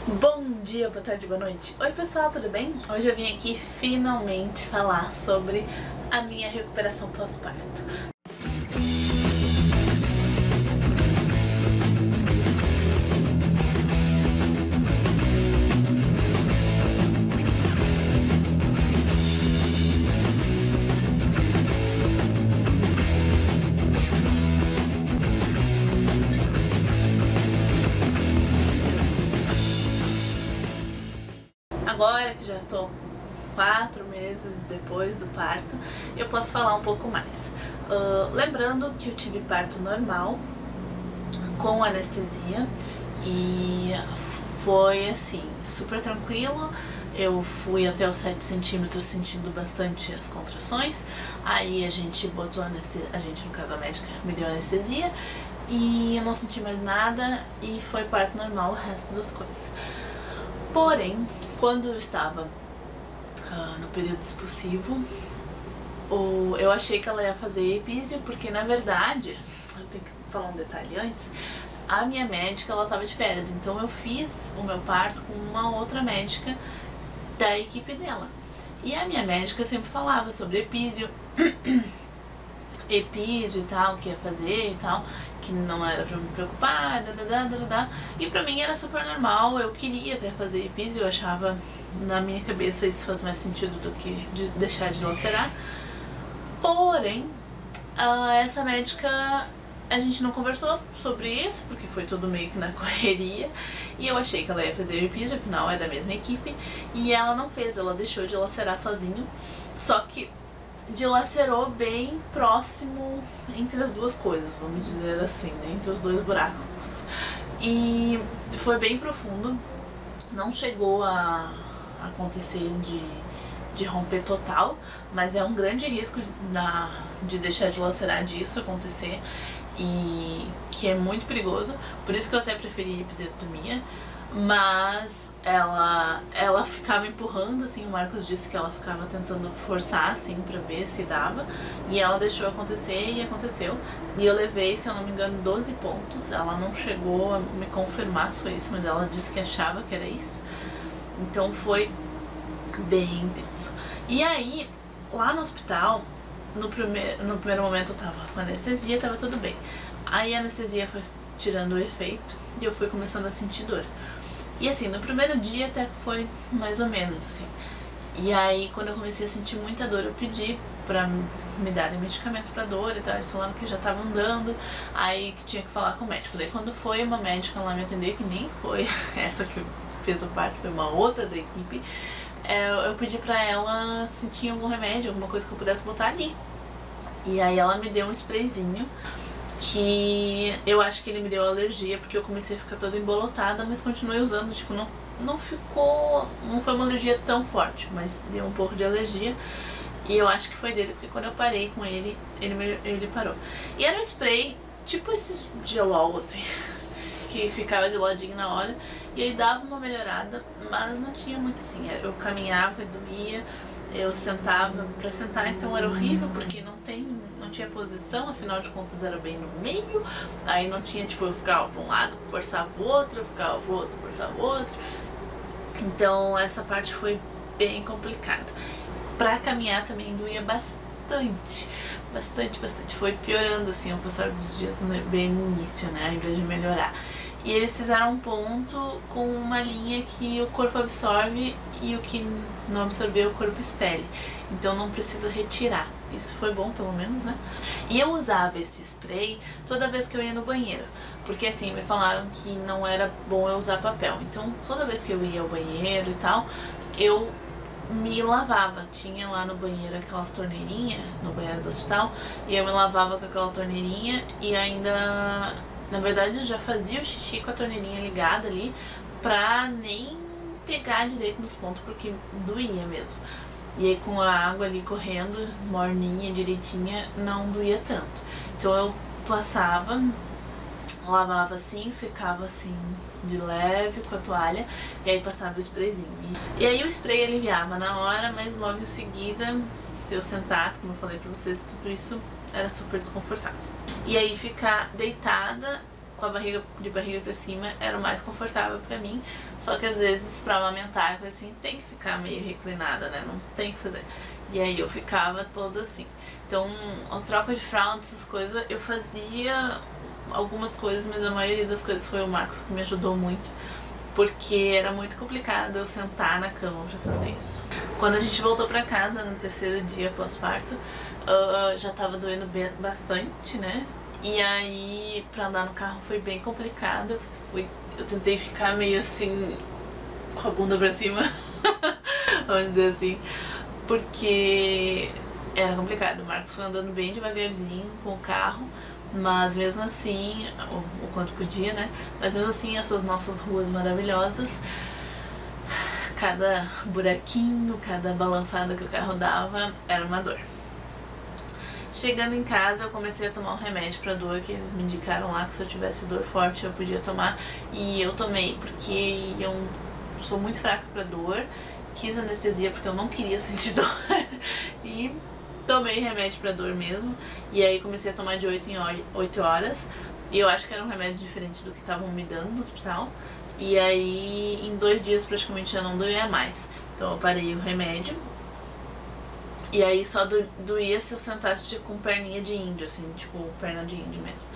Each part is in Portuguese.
Bom dia, boa tarde, boa noite. Oi pessoal, tudo bem? Hoje eu vim aqui finalmente falar sobre a minha recuperação pós-parto. Agora que já tô 4 meses depois do parto, eu posso falar um pouco mais. Lembrando que eu tive parto normal, com anestesia, e foi assim, super tranquilo. Eu fui até os 7 centímetros sentindo bastante as contrações, aí a gente botou anestesia, no caso a médica me deu anestesia, e eu não senti mais nada e foi parto normal o resto das coisas. Porém, quando eu estava no período expulsivo, eu achei que ela ia fazer epísio, porque na verdade, eu tenho que falar um detalhe antes, a minha médica ela estava de férias, então eu fiz o meu parto com uma outra médica da equipe dela. E a minha médica sempre falava sobre epísio, e tal, que ia fazer e tal, que não era pra me preocupar, e pra mim era super normal. Eu queria até fazer epísio, eu achava, na minha cabeça, isso faz mais sentido do que de deixar de lacerar. Porém, essa médica, a gente não conversou sobre isso, porque foi tudo meio que na correria, e eu achei que ela ia fazer epísio, afinal é da mesma equipe, e ela não fez, ela deixou de lacerar sozinho, só que dilacerou bem próximo entre as duas coisas, vamos dizer assim, né? Entre os dois buracos. E foi bem profundo, não chegou a acontecer de romper total, mas é um grande risco de deixar de lacerar, disso acontecer, e que é muito perigoso, por isso que eu até preferi episiotomia. Mas ela ficava empurrando, assim, o Marcos disse que ela ficava tentando forçar, assim, pra ver se dava, e ela deixou acontecer e aconteceu. E eu levei, se eu não me engano, 12 pontos, ela não chegou a me confirmar se foi isso, mas ela disse que achava que era isso. Então foi bem intenso. E aí, lá no hospital, no primeiro momento eu tava com anestesia, tava tudo bem. Aí a anestesia foi tirando o efeito e eu fui começando a sentir dor. E assim, no primeiro dia até que foi mais ou menos assim. E aí, quando eu comecei a sentir muita dor, eu pedi pra me darem medicamento pra dor e tal. Eles falaram que já tava andando, aí que tinha que falar com o médico. Daí quando foi uma médica lá me atender, que nem foi essa que fez o parto, foi uma outra da equipe, eu pedi pra ela se tinha algum remédio, alguma coisa que eu pudesse botar ali. E aí ela me deu um sprayzinho, que eu acho que ele me deu alergia, porque eu comecei a ficar toda embolotada, mas continuei usando, tipo, não foi uma alergia tão forte, mas deu um pouco de alergia, e eu acho que foi dele, porque quando eu parei com ele, ele parou. E era um spray, tipo esses gelol, assim, que ficava geladinho na hora, e aí dava uma melhorada, mas não tinha muito assim, eu caminhava e doía, eu sentava, pra sentar então era horrível, porque não tinha posição, afinal de contas era bem no meio, aí não tinha, tipo, eu ficava pra um lado, forçava o outro, eu ficava pro outro, forçava o outro, então essa parte foi bem complicada. Pra caminhar também doía bastante, foi piorando assim ao passar dos dias, bem no início, né, ao invés de melhorar. E eles fizeram um ponto com uma linha que o corpo absorve e o que não absorveu o corpo expele. Então não precisa retirar. Isso foi bom, pelo menos, né? E eu usava esse spray toda vez que eu ia no banheiro. Porque assim, me falaram que não era bom eu usar papel. Então toda vez que eu ia ao banheiro e tal, eu me lavava. Tinha lá no banheiro aquelas torneirinhas, no banheiro do hospital, e eu me lavava com aquela torneirinha e ainda... Na verdade, eu já fazia o xixi com a torneirinha ligada ali, pra nem pegar direito nos pontos, porque doía mesmo. E aí com a água ali correndo, morninha, direitinha, não doía tanto. Então eu passava, lavava assim, secava assim de leve com a toalha, e aí passava o sprayzinho. E aí o spray aliviava na hora, mas logo em seguida, se eu sentasse, como eu falei pra vocês, tudo isso era super desconfortável. E aí ficar deitada com a barriga, de barriga pra cima era o mais confortável pra mim. Só que às vezes pra amamentar, coisa assim, tem que ficar meio reclinada, né? Não tem que fazer. E aí eu ficava toda assim. Então, a troca de fralda, essas coisas, eu fazia algumas coisas, mas a maioria das coisas foi o Marcos que me ajudou muito. Porque era muito complicado eu sentar na cama pra fazer isso. Quando a gente voltou pra casa no terceiro dia pós-parto, já tava doendo bastante, né? E aí, pra andar no carro foi bem complicado. Eu tentei ficar meio assim, com a bunda pra cima, vamos dizer assim, porque era complicado. O Marcos foi andando bem devagarzinho com o carro, mas mesmo assim, o quanto podia, né? Mas mesmo assim, essas nossas ruas maravilhosas, cada buraquinho, cada balançada que o carro dava, era uma dor. Chegando em casa, eu comecei a tomar um remédio pra dor que eles me indicaram lá, que se eu tivesse dor forte eu podia tomar. E eu tomei porque eu sou muito fraca pra dor, quis anestesia porque eu não queria sentir dor e tomei remédio pra dor mesmo. E aí comecei a tomar de 8 em 8 horas. E eu acho que era um remédio diferente do que estavam me dando no hospital. E aí em 2 dias praticamente já não doía mais. Então eu parei o remédio. E aí só doía se eu sentasse com perninha de índio, assim, tipo perna de índio mesmo.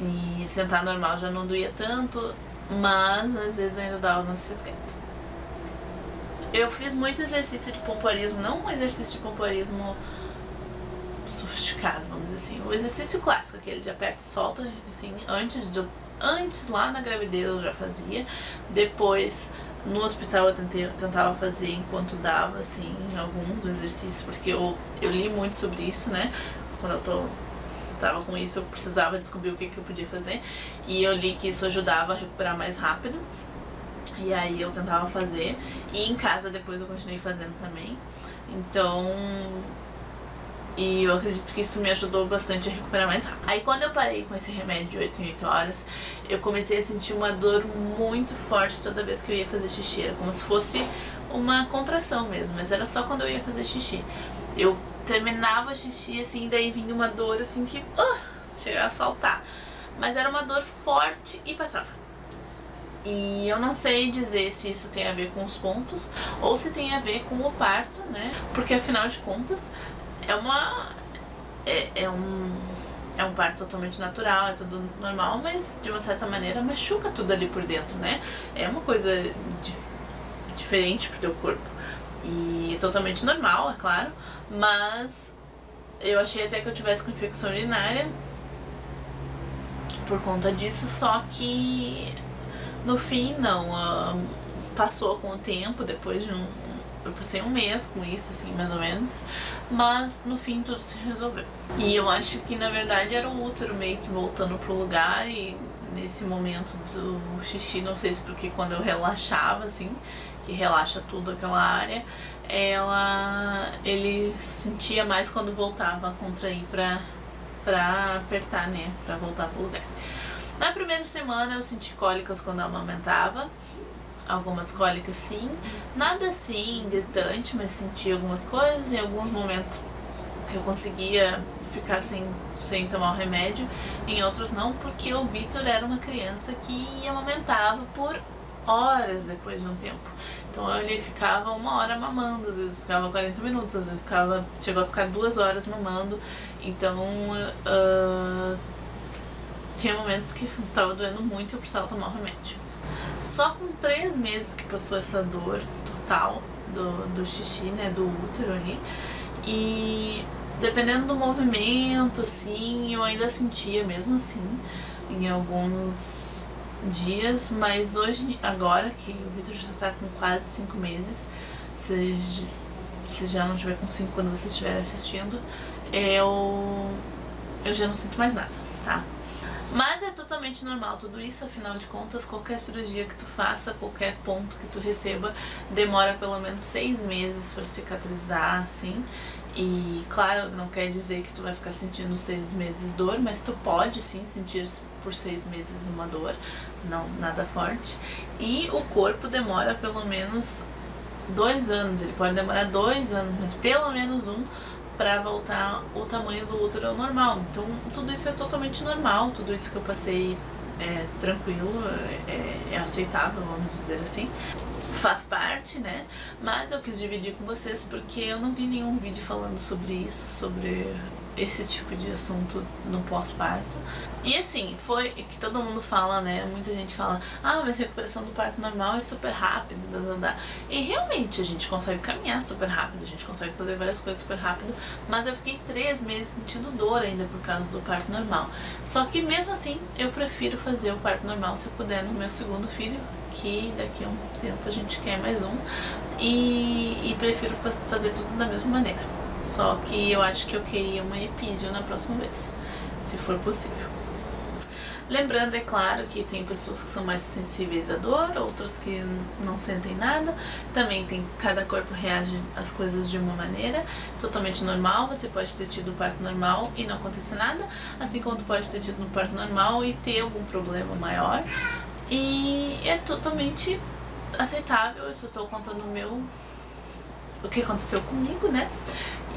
E sentar normal já não doía tanto, mas às vezes ainda dava umas fisguetas. Eu fiz muito exercício de pompoarismo, não um exercício de pompoarismo sofisticado, vamos dizer assim. O exercício clássico, aquele de aperta e solta, assim, antes lá na gravidez eu já fazia. Depois no hospital eu tentava fazer enquanto dava, assim, alguns exercícios, porque eu li muito sobre isso, né? Quando eu tava com isso, eu precisava descobrir o que eu podia fazer. E eu li que isso ajudava a recuperar mais rápido. E aí eu tentava fazer. E em casa depois eu continuei fazendo também. Então... E eu acredito que isso me ajudou bastante a recuperar mais rápido. Aí quando eu parei com esse remédio de 8 em 8 horas, eu comecei a sentir uma dor muito forte toda vez que eu ia fazer xixi. Era como se fosse uma contração mesmo, mas era só quando eu ia fazer xixi. Eu terminava o xixi assim, daí vinha uma dor assim que chegava a saltar. Mas era uma dor forte e passava. E eu não sei dizer se isso tem a ver com os pontos ou se tem a ver com o parto, né? Porque afinal de contas é um parto totalmente natural, é tudo normal, mas de uma certa maneira machuca tudo ali por dentro, né? É uma coisa diferente pro teu corpo. E é totalmente normal, é claro, mas eu achei até que eu tivesse com infecção urinária por conta disso, só que no fim não, passou com o tempo, depois de eu passei 1 mês com isso, assim, mais ou menos, mas no fim tudo se resolveu. E eu acho que na verdade era o útero meio que voltando pro lugar, e nesse momento do xixi, não sei se porque quando eu relaxava, assim, que relaxa tudo aquela área, ele sentia mais quando voltava a contrair pra apertar, né, pra voltar pro lugar. Na primeira semana eu senti cólicas quando eu amamentava, algumas cólicas sim, nada assim gritante, mas senti algumas coisas. Em alguns momentos eu conseguia ficar sem tomar o remédio, em outros não, porque o Vitor era uma criança que amamentava por horas depois de um tempo. Então ele ficava 1 hora mamando, às vezes ficava 40 minutos, às vezes chegou a ficar 2 horas mamando. Então tinha momentos que tava doendo muito e eu precisava tomar o remédio. Só com 3 meses que passou essa dor total do xixi, né, do útero ali. E dependendo do movimento, assim, eu ainda sentia mesmo assim em alguns dias. Mas hoje, agora que o Vitor já tá com quase 5 meses, se já não tiver com 5 quando você estiver assistindo, eu já não sinto mais nada, tá? Mas é totalmente normal tudo isso, afinal de contas, qualquer cirurgia que tu faça, qualquer ponto que tu receba, demora pelo menos 6 meses para cicatrizar, assim. E claro, não quer dizer que tu vai ficar sentindo 6 meses dor, mas tu pode sim sentir por 6 meses uma dor, não nada forte. E o corpo demora pelo menos 2 anos, ele pode demorar 2 anos, mas pelo menos 1 para voltar o tamanho do útero ao normal. Então tudo isso é totalmente normal, tudo isso que eu passei é tranquilo, é aceitável, vamos dizer assim. Faz parte, né? Mas eu quis dividir com vocês porque eu não vi nenhum vídeo falando sobre isso, sobre esse tipo de assunto no pós-parto. E assim, foi que todo mundo fala, né? Muita gente fala, ah, mas a recuperação do parto normal é super rápida, E realmente a gente consegue caminhar super rápido, a gente consegue fazer várias coisas super rápido, mas eu fiquei 3 meses sentindo dor ainda por causa do parto normal. Só que mesmo assim, eu prefiro fazer o parto normal se eu puder no meu segundo filho, que daqui a um tempo a gente quer mais um, e prefiro fazer tudo da mesma maneira. Só que eu acho que eu queria uma epísio na próxima vez, se for possível. Lembrando, é claro, que tem pessoas que são mais sensíveis à dor, outras que não sentem nada. Também tem, cada corpo reage às coisas de uma maneira totalmente normal. Você pode ter tido parto normal e não acontecer nada, assim como pode ter tido um parto normal e ter algum problema maior. E é totalmente aceitável. Eu só estou contando o que aconteceu comigo, né?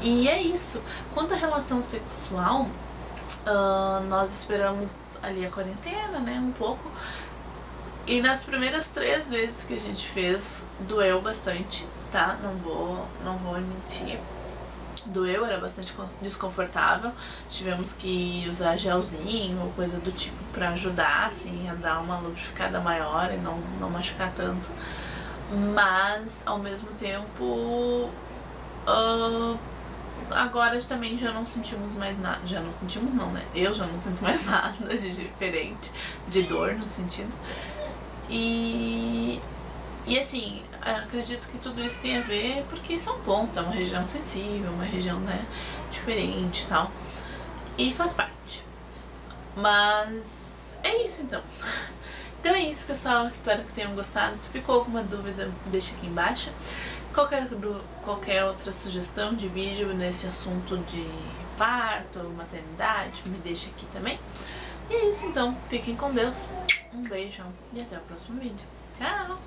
E é isso. Quanto à relação sexual, nós esperamos ali a quarentena, né, um pouco. E nas primeiras 3 vezes que a gente fez, doeu bastante, tá? Não vou mentir. Doeu, era bastante desconfortável. Tivemos que usar gelzinho ou coisa do tipo pra ajudar, assim, a dar uma lubrificada maior e não machucar tanto. Mas, ao mesmo tempo, agora também já não sentimos mais nada. Já não sentimos não, né? Eu já não sinto mais nada de diferente, de dor no sentido. E assim, acredito que tudo isso tem a ver porque são pontos, é uma região sensível, uma região, né, diferente e tal. E faz parte. Mas é isso então. Então é isso, pessoal, espero que tenham gostado. Se ficou alguma dúvida, deixa aqui embaixo. Qualquer outra sugestão de vídeo nesse assunto de parto, maternidade, me deixa aqui também. E é isso então, fiquem com Deus, um beijão e até o próximo vídeo. Tchau!